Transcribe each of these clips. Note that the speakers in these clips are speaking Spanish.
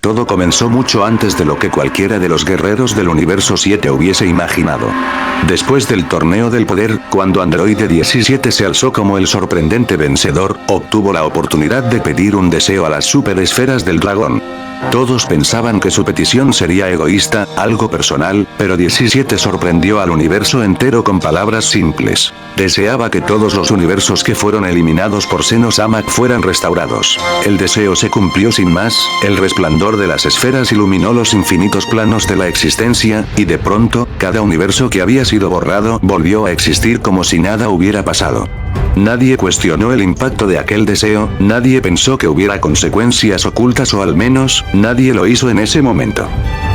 Todo comenzó mucho antes de lo que cualquiera de los guerreros del universo 7 hubiese imaginado. Después del torneo del poder, cuando Androide 17 se alzó como el sorprendente vencedor, obtuvo la oportunidad de pedir un deseo a las superesferas del dragón. Todos pensaban que su petición sería egoísta, algo personal, pero 17 sorprendió al universo entero con palabras simples. Deseaba que todos los universos que fueron eliminados por Xeno-sama fueran restaurados. El deseo se cumplió sin más, el resplandor de las esferas iluminó los infinitos planos de la existencia, y de pronto, cada universo que había sido borrado volvió a existir como si nada hubiera pasado. Nadie cuestionó el impacto de aquel deseo, nadie pensó que hubiera consecuencias ocultas o al menos, nadie lo hizo en ese momento.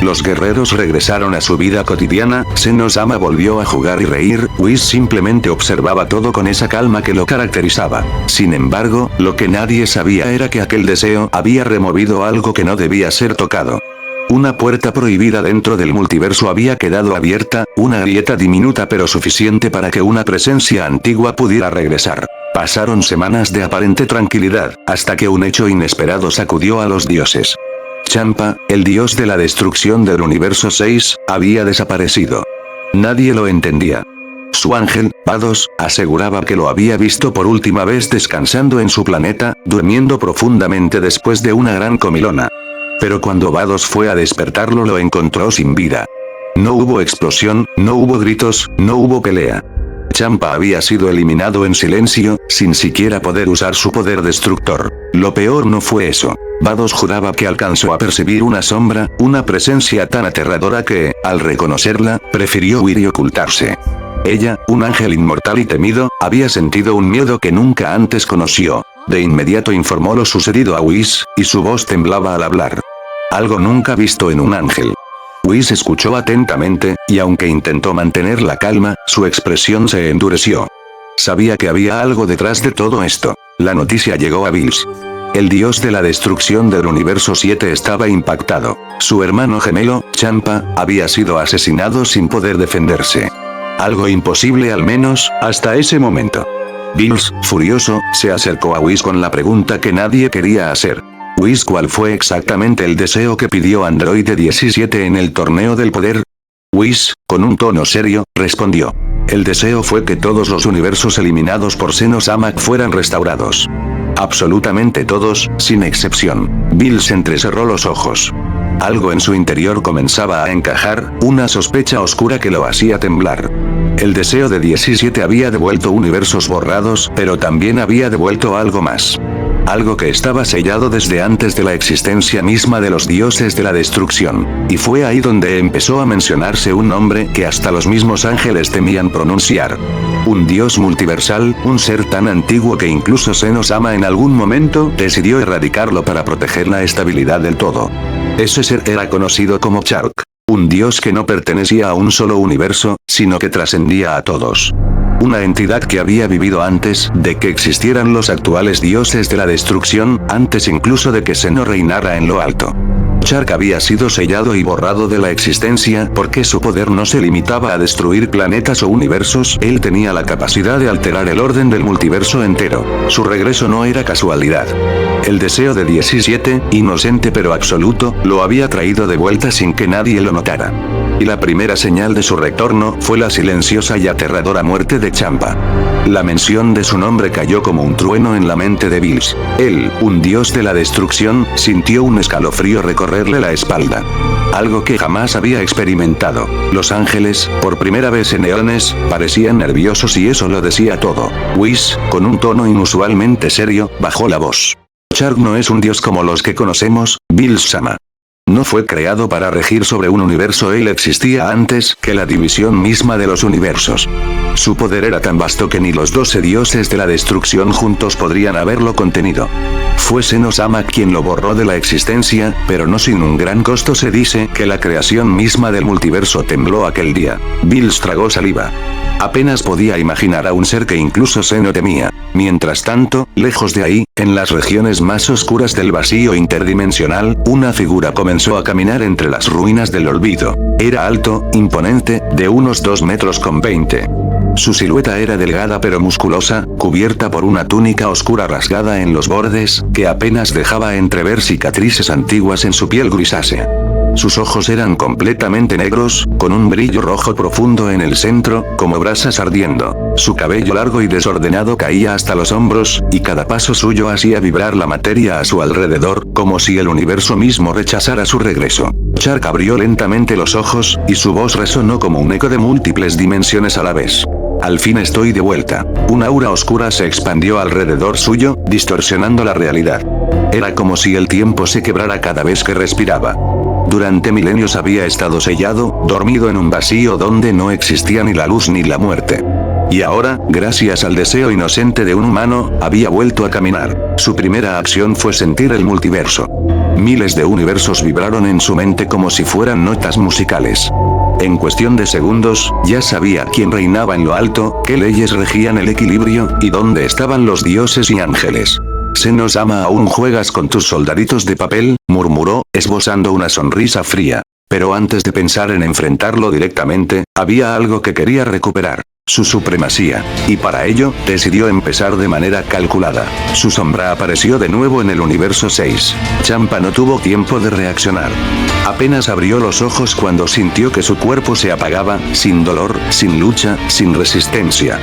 Los guerreros regresaron a su vida cotidiana, Xeno-sama volvió a jugar y reír, Whis simplemente observaba todo con esa calma que lo caracterizaba. Sin embargo, lo que nadie sabía era que aquel deseo había removido algo que no debía ser tocado. Una puerta prohibida dentro del multiverso había quedado abierta, una grieta diminuta pero suficiente para que una presencia antigua pudiera regresar. Pasaron semanas de aparente tranquilidad, hasta que un hecho inesperado sacudió a los dioses. Champa, el dios de la destrucción del universo 6, había desaparecido. Nadie lo entendía. Su ángel, Vados, aseguraba que lo había visto por última vez descansando en su planeta, durmiendo profundamente después de una gran comilona. Pero cuando Vados fue a despertarlo lo encontró sin vida. No hubo explosión, no hubo gritos, no hubo pelea. Champa había sido eliminado en silencio, sin siquiera poder usar su poder destructor. Lo peor no fue eso. Vados juraba que alcanzó a percibir una sombra, una presencia tan aterradora que, al reconocerla, prefirió huir y ocultarse. Ella, un ángel inmortal y temido, había sentido un miedo que nunca antes conoció. De inmediato informó lo sucedido a Whis, y su voz temblaba al hablar. Algo nunca visto en un ángel. Whis escuchó atentamente, y aunque intentó mantener la calma, su expresión se endureció. Sabía que había algo detrás de todo esto. La noticia llegó a Bills. El dios de la destrucción del universo 7 estaba impactado. Su hermano gemelo, Champa, había sido asesinado sin poder defenderse. Algo imposible al menos, hasta ese momento. Bills, furioso, se acercó a Whis con la pregunta que nadie quería hacer. Whis, ¿cuál fue exactamente el deseo que pidió Androide 17 en el torneo del poder? Whis, con un tono serio, respondió. El deseo fue que todos los universos eliminados por Xeno-sama fueran restaurados. Absolutamente todos, sin excepción. Bills entrecerró los ojos. Algo en su interior comenzaba a encajar, una sospecha oscura que lo hacía temblar. El deseo de 17 había devuelto universos borrados, pero también había devuelto algo más. Algo que estaba sellado desde antes de la existencia misma de los dioses de la destrucción. Y fue ahí donde empezó a mencionarse un nombre que hasta los mismos ángeles temían pronunciar. Un dios multiversal, un ser tan antiguo que incluso Xeno-sama en algún momento decidió erradicarlo para proteger la estabilidad del todo. Ese ser era conocido como Chark. Un dios que no pertenecía a un solo universo, sino que trascendía a todos. Una entidad que había vivido antes de que existieran los actuales dioses de la destrucción, antes incluso de que Xeno reinara en lo alto. Chark había sido sellado y borrado de la existencia porque su poder no se limitaba a destruir planetas o universos, él tenía la capacidad de alterar el orden del multiverso entero. Su regreso no era casualidad. El deseo de 17, inocente pero absoluto, lo había traído de vuelta sin que nadie lo notara. Y la primera señal de su retorno fue la silenciosa y aterradora muerte de Champa. La mención de su nombre cayó como un trueno en la mente de Bills. Él, un dios de la destrucción, sintió un escalofrío recorrerle la espalda. Algo que jamás había experimentado. Los ángeles, por primera vez en eones, parecían nerviosos y eso lo decía todo. Whis, con un tono inusualmente serio, bajó la voz. Chark no es un dios como los que conocemos, Bills-sama. No fue creado para regir sobre un universo, él existía antes que la división misma de los universos. Su poder era tan vasto que ni los 12 dioses de la destrucción juntos podrían haberlo contenido. Fue Xeno-sama quien lo borró de la existencia, pero no sin un gran costo. Se dice que la creación misma del multiverso tembló aquel día. Bills tragó saliva. Apenas podía imaginar a un ser que incluso Xeno temía. Mientras tanto, lejos de ahí, en las regiones más oscuras del vacío interdimensional, una figura comenzó a caminar entre las ruinas del olvido. Era alto, imponente, de unos 2 metros con 20. Su silueta era delgada pero musculosa, cubierta por una túnica oscura rasgada en los bordes, que apenas dejaba entrever cicatrices antiguas en su piel grisácea. Sus ojos eran completamente negros, con un brillo rojo profundo en el centro, como brasas ardiendo. Su cabello largo y desordenado caía hasta los hombros, y cada paso suyo hacía vibrar la materia a su alrededor, como si el universo mismo rechazara su regreso. Shark abrió lentamente los ojos, y su voz resonó como un eco de múltiples dimensiones a la vez. Al fin estoy de vuelta. Un aura oscura se expandió alrededor suyo, distorsionando la realidad. Era como si el tiempo se quebrara cada vez que respiraba. Durante milenios había estado sellado, dormido en un vacío donde no existía ni la luz ni la muerte. Y ahora, gracias al deseo inocente de un humano, había vuelto a caminar. Su primera acción fue sentir el multiverso. Miles de universos vibraron en su mente como si fueran notas musicales. En cuestión de segundos, ya sabía quién reinaba en lo alto, qué leyes regían el equilibrio, y dónde estaban los dioses y ángeles. «Senosama, aún juegas con tus soldaditos de papel», murmuró, esbozando una sonrisa fría. Pero antes de pensar en enfrentarlo directamente, había algo que quería recuperar. Su supremacía. Y para ello, decidió empezar de manera calculada. Su sombra apareció de nuevo en el universo 6. Champa no tuvo tiempo de reaccionar. Apenas abrió los ojos cuando sintió que su cuerpo se apagaba, sin dolor, sin lucha, sin resistencia.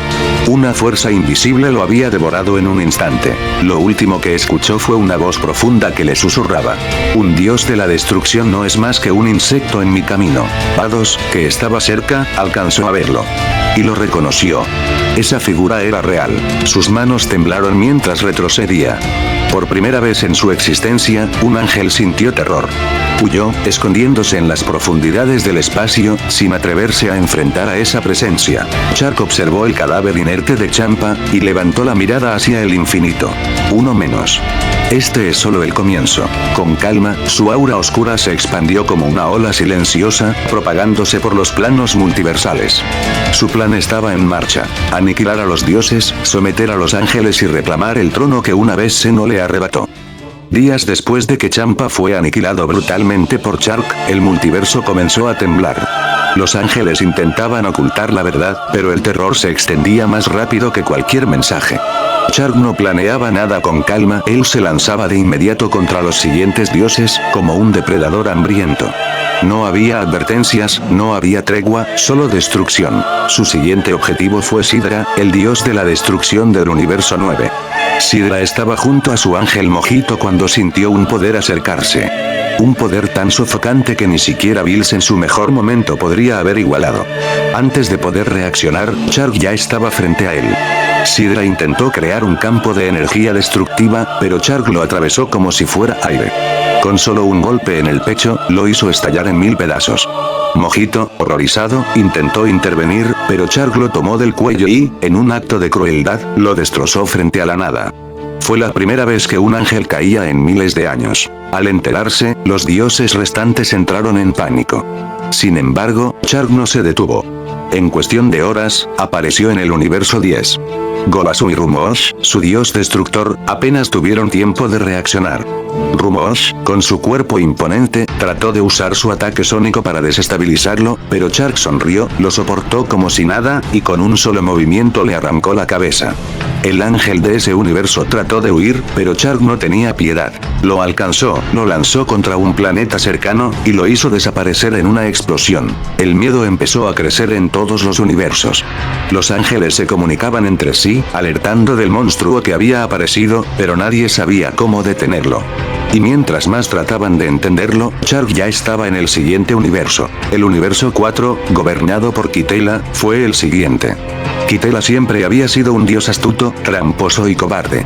Una fuerza invisible lo había devorado en un instante. Lo último que escuchó fue una voz profunda que le susurraba. Un dios de la destrucción no es más que un insecto en mi camino. Vados, que estaba cerca, alcanzó a verlo. Y lo reconoció. Esa figura era real. Sus manos temblaron mientras retrocedía. Por primera vez en su existencia, un ángel sintió terror. Huyó, escondiéndose en las profundidades del espacio, sin atreverse a enfrentar a esa presencia. Shark observó el cadáver inerte de Champa, y levantó la mirada hacia el infinito. Uno menos. Este es solo el comienzo. Con calma, su aura oscura se expandió como una ola silenciosa, propagándose por los planos multiversales. Su plan estaba en marcha. Aniquilar a los dioses, someter a los ángeles y reclamar el trono que una vez Seno le arrebató. Días después de que Champa fue aniquilado brutalmente por Shark, el multiverso comenzó a temblar. Los ángeles intentaban ocultar la verdad, pero el terror se extendía más rápido que cualquier mensaje. Shark no planeaba nada con calma, él se lanzaba de inmediato contra los siguientes dioses, como un depredador hambriento. No había advertencias, no había tregua, solo destrucción. Su siguiente objetivo fue Sidra, el dios de la destrucción del universo 9. Sidra estaba junto a su ángel Mojito cuando sintió un poder acercarse. Un poder tan sofocante que ni siquiera Bills en su mejor momento podría haber igualado. Antes de poder reaccionar, Shark ya estaba frente a él. Sidra intentó crear un campo de energía destructiva, pero Shark lo atravesó como si fuera aire. Con solo un golpe en el pecho, lo hizo estallar en 1000 pedazos. Mojito, horrorizado, intentó intervenir, pero Shark lo tomó del cuello y, en un acto de crueldad, lo destrozó frente a la nada. Fue la primera vez que un ángel caía en miles de años. Al enterarse, los dioses restantes entraron en pánico. Sin embargo, Shark no se detuvo. En cuestión de horas, apareció en el universo 10. Golasu y Rumoosh, su dios destructor, apenas tuvieron tiempo de reaccionar. Rumoosh, con su cuerpo imponente, trató de usar su ataque sónico para desestabilizarlo, pero Shark sonrió, lo soportó como si nada, y con un solo movimiento le arrancó la cabeza. El ángel de ese universo trató de huir, pero Shark no tenía piedad. Lo alcanzó, lo lanzó contra un planeta cercano, y lo hizo desaparecer en una explosión. El miedo empezó a crecer en todos los universos. Los ángeles se comunicaban entre sí, alertando del monstruo que había aparecido, pero nadie sabía cómo detenerlo. Y mientras más trataban de entenderlo, Shark ya estaba en el siguiente universo. El universo 4, gobernado por Kitela, fue el siguiente. Kitela siempre había sido un dios astuto, tramposo y cobarde.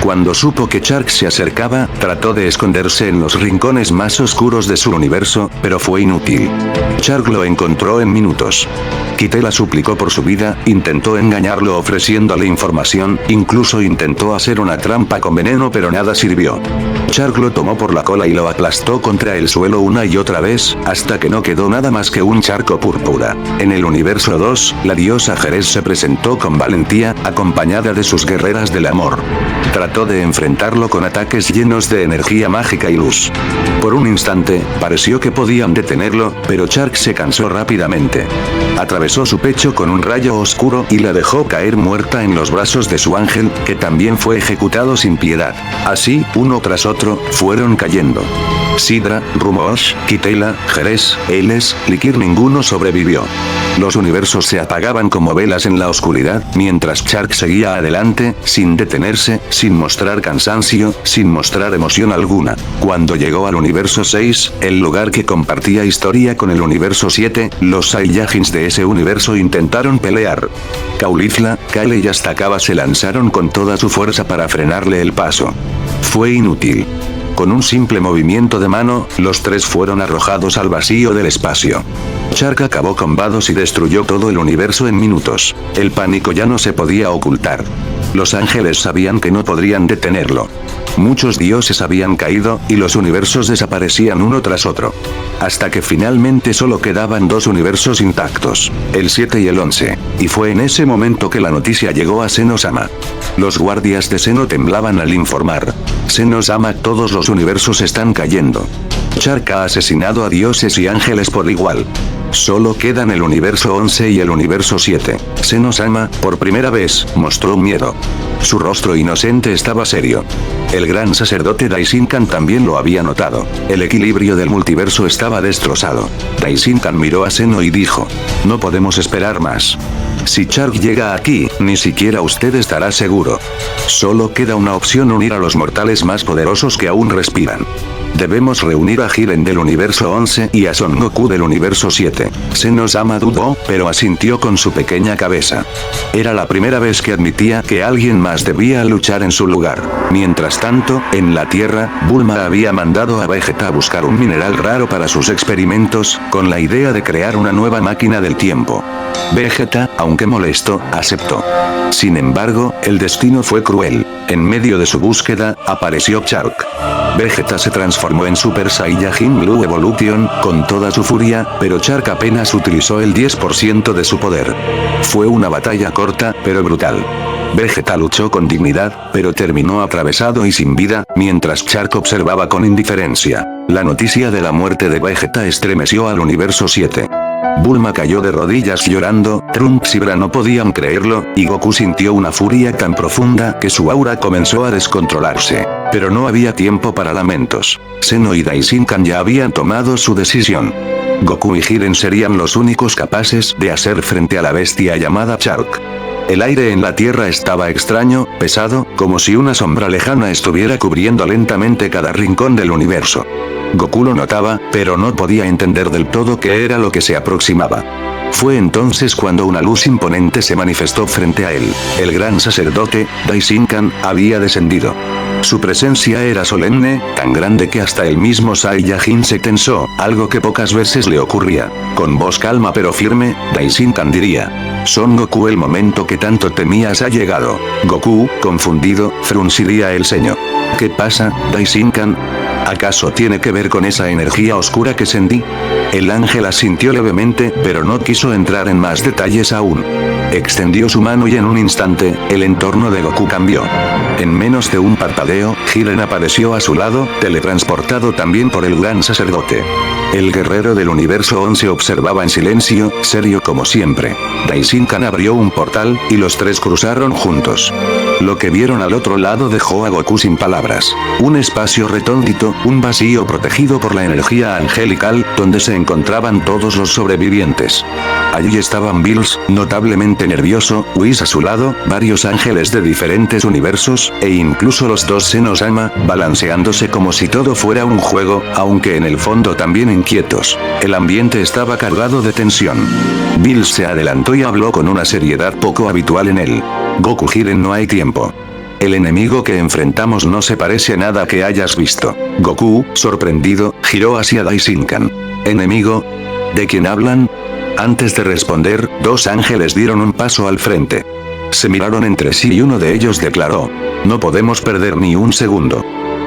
Cuando supo que Shark se acercaba, trató de esconderse en los rincones más oscuros de su universo, pero fue inútil. Shark lo encontró en minutos. Kitela suplicó por su vida, intentó engañarlo ofreciéndole información, incluso intentó hacer una trampa con veneno, pero nada sirvió. Chark lo tomó por la cola y lo aplastó contra el suelo una y otra vez, hasta que no quedó nada más que un charco púrpura. En el universo 2, la diosa Jerez se presentó con valentía, acompañada de sus guerreras del amor. Trató de enfrentarlo con ataques llenos de energía mágica y luz. Por un instante, pareció que podían detenerlo, pero Chark se cansó rápidamente. Atravesó su pecho con un rayo oscuro y la dejó caer muerta en los brazos de su ángel, que también fue ejecutado sin piedad. Así, uno tras otro, fueron cayendo. Sidra, Rumosh, Kitela, Jerez, Eles, Likir, ninguno sobrevivió. Los universos se apagaban como velas en la oscuridad, mientras Chark seguía adelante, sin detenerse, sin mostrar cansancio, sin mostrar emoción alguna. Cuando llegó al universo 6, el lugar que compartía historia con el universo 7, los Saiyajins de ese universo intentaron pelear. Caulifla, Kale y hasta Kaba se lanzaron con toda su fuerza para frenarle el paso. Fue inútil. Con un simple movimiento de mano, los tres fueron arrojados al vacío del espacio. Chark acabó con Vados y destruyó todo el universo en minutos. El pánico ya no se podía ocultar. Los ángeles sabían que no podrían detenerlo. Muchos dioses habían caído, y los universos desaparecían uno tras otro. Hasta que finalmente solo quedaban dos universos intactos, el 7 y el 11. Y fue en ese momento que la noticia llegó a Seno-sama. Los guardias de Seno temblaban al informar. Seno-sama, todos los universos están cayendo. Chark ha asesinado a dioses y ángeles por igual. Solo quedan el universo 11 y el universo 7. Seno-sama, por primera vez, mostró miedo. Su rostro inocente estaba serio. El gran sacerdote Daishinkan también lo había notado. El equilibrio del multiverso estaba destrozado. Daishinkan miró a Seno y dijo: no podemos esperar más. Si Chark llega aquí, ni siquiera usted estará seguro. Solo queda una opción: unir a los mortales más poderosos que aún respiran. Debemos reunir a Jiren del universo 11 y a Son Goku del universo 7. Seno-sama dudó, pero asintió con su pequeña cabeza. Era la primera vez que admitía que alguien más debía luchar en su lugar. Mientras tanto, en la Tierra, Bulma había mandado a Vegeta a buscar un mineral raro para sus experimentos, con la idea de crear una nueva máquina del tiempo. Vegeta, aunque molesto, aceptó. Sin embargo, el destino fue cruel. En medio de su búsqueda, apareció Chark. Vegeta se transformó en Super Saiyajin Blue Evolution, con toda su furia, pero Chark apenas utilizó el 10% de su poder. Fue una batalla corta, pero brutal. Vegeta luchó con dignidad, pero terminó atravesado y sin vida, mientras Chark observaba con indiferencia. La noticia de la muerte de Vegeta estremeció al universo 7. Bulma cayó de rodillas llorando, Trunks y Bra no podían creerlo, y Goku sintió una furia tan profunda que su aura comenzó a descontrolarse. Pero no había tiempo para lamentos. Seno y Daishinkan ya habían tomado su decisión. Goku y Jiren serían los únicos capaces de hacer frente a la bestia llamada Chark. El aire en la Tierra estaba extraño, pesado, como si una sombra lejana estuviera cubriendo lentamente cada rincón del universo. Goku lo notaba, pero no podía entender del todo qué era lo que se aproximaba. Fue entonces cuando una luz imponente se manifestó frente a él. El gran sacerdote, Daishinkan, había descendido. Su presencia era solemne, tan grande que hasta el mismo Saiyajin se tensó, algo que pocas veces le ocurría. Con voz calma pero firme, Daishinkan diría: Son Goku, el momento que tanto temías ha llegado. Goku, confundido, frunciría el ceño. ¿Qué pasa, Daishinkan? ¿Acaso tiene que ver con esa energía oscura que sentí? El ángel asintió levemente, pero no quiso entrar en más detalles aún. Extendió su mano y en un instante, el entorno de Goku cambió. En menos de un parpadeo, Jiren apareció a su lado, teletransportado también por el gran sacerdote. El guerrero del universo 11 observaba en silencio, serio como siempre. Daishinkan abrió un portal, y los tres cruzaron juntos. Lo que vieron al otro lado dejó a Goku sin palabras. Un espacio recóndito, un vacío protegido por la energía angelical, donde se encontraban todos los sobrevivientes. Allí estaban Bills, notablemente nervioso, Whis a su lado, varios ángeles de diferentes universos, e incluso los dos Seno-sama, balanceándose como si todo fuera un juego, aunque en el fondo también inquietos. El ambiente estaba cargado de tensión. Bills se adelantó y habló con una seriedad poco habitual en él. Goku, Jiren, no hay tiempo. El enemigo que enfrentamos no se parece a nada que hayas visto. Goku, sorprendido, giró hacia Daishinkan. ¿Enemigo? ¿De quién hablan? Antes de responder, dos ángeles dieron un paso al frente. Se miraron entre sí y uno de ellos declaró: No podemos perder ni un segundo.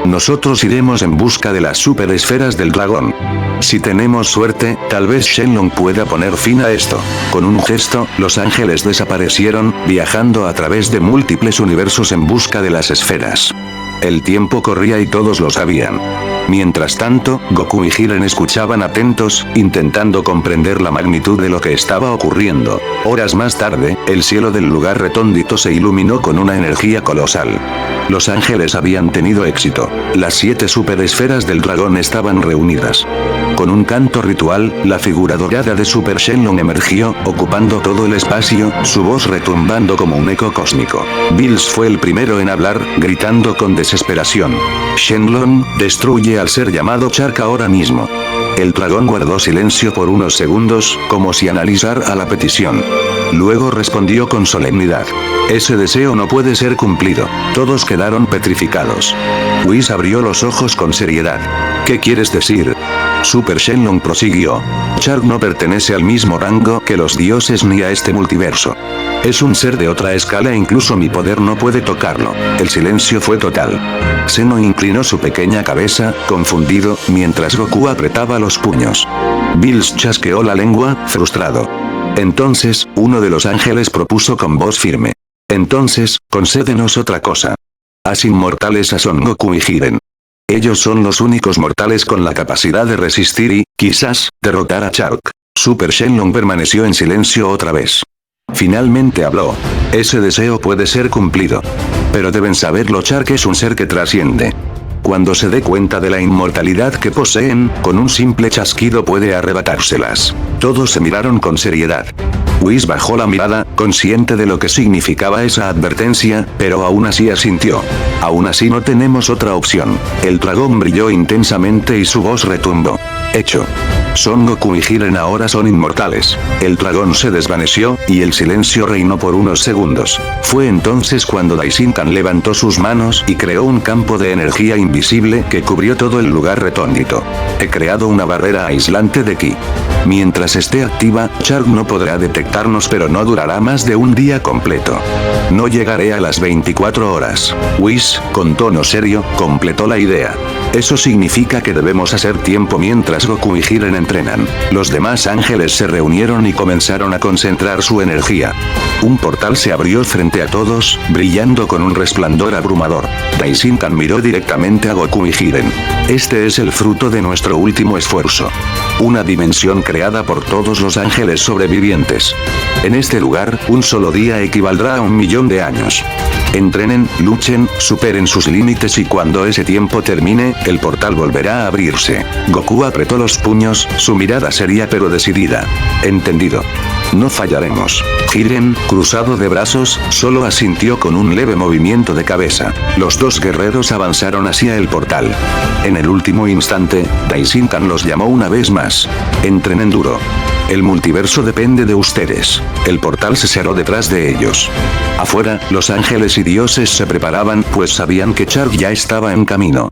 Nosotros iremos en busca de las super esferas del dragón. Si tenemos suerte, tal vez Shenlong pueda poner fin a esto. Con un gesto, los ángeles desaparecieron, viajando a través de múltiples universos en busca de las esferas. El tiempo corría y todos lo sabían. Mientras tanto, Goku y Jiren escuchaban atentos, intentando comprender la magnitud de lo que estaba ocurriendo. Horas más tarde, el cielo del lugar recóndito se iluminó con una energía colosal. Los ángeles habían tenido éxito. Las 7 superesferas del dragón estaban reunidas. Con un canto ritual, la figura dorada de Super Shenlong emergió, ocupando todo el espacio, su voz retumbando como un eco cósmico. Bills fue el primero en hablar, gritando con desesperación. Shenlong, destruye al ser llamado Shark ahora mismo. El dragón guardó silencio por unos segundos, como si analizara la petición. Luego respondió con solemnidad. Ese deseo no puede ser cumplido. Todos quedaron petrificados. Whis abrió los ojos con seriedad. ¿Qué quieres decir? Super Shenlong prosiguió. Shark no pertenece al mismo rango que los dioses ni a este multiverso. Es un ser de otra escala e incluso mi poder no puede tocarlo. El silencio fue total. Zeno inclinó su pequeña cabeza, confundido, mientras Goku apretaba los puños. Bills chasqueó la lengua, frustrado. Entonces, uno de los ángeles propuso con voz firme. Entonces, concédenos otra cosa. Haz inmortales a Son Goku y Jiren. Ellos son los únicos mortales con la capacidad de resistir y, quizás, derrotar a Shark. Super Shenlong permaneció en silencio otra vez. Finalmente habló. Ese deseo puede ser cumplido. Pero deben saberlo, Shark es un ser que trasciende. Cuando se dé cuenta de la inmortalidad que poseen, con un simple chasquido puede arrebatárselas. Todos se miraron con seriedad. Whis bajó la mirada, consciente de lo que significaba esa advertencia, pero aún así asintió. Aún así no tenemos otra opción. El dragón brilló intensamente y su voz retumbó. Hecho. Son Goku y Jiren ahora son inmortales. El dragón se desvaneció, y el silencio reinó por unos segundos. Fue entonces cuando Daishinkan levantó sus manos y creó un campo de energía invisible que cubrió todo el lugar recóndito. He creado una barrera aislante de ki. Mientras esté activa, Shark no podrá detectarnos, pero no durará más de un día completo. No llegaré a las 24 horas. Whis, con tono serio, completó la idea. Eso significa que debemos hacer tiempo mientras Goku y Jiren entrenan. Los demás ángeles se reunieron y comenzaron a concentrar su energía. Un portal se abrió frente a todos, brillando con un resplandor abrumador. Daishinkan miró directamente a Goku y Jiren. Este es el fruto de nuestro último esfuerzo. Una dimensión creada por todos los ángeles sobrevivientes. En este lugar, un solo día equivaldrá a 1.000.000 de años. Entrenen, luchen, superen sus límites y cuando ese tiempo termine, el portal volverá a abrirse. Goku apretó los puños, su mirada seria pero decidida. Entendido. No fallaremos. Jiren, cruzado de brazos, solo asintió con un leve movimiento de cabeza. Los dos guerreros avanzaron hacia el portal. En el último instante, Daishinkan los llamó una vez más. Entrenen duro. El multiverso depende de ustedes. El portal se cerró detrás de ellos. Afuera, los ángeles y dioses se preparaban, pues sabían que Shark ya estaba en camino.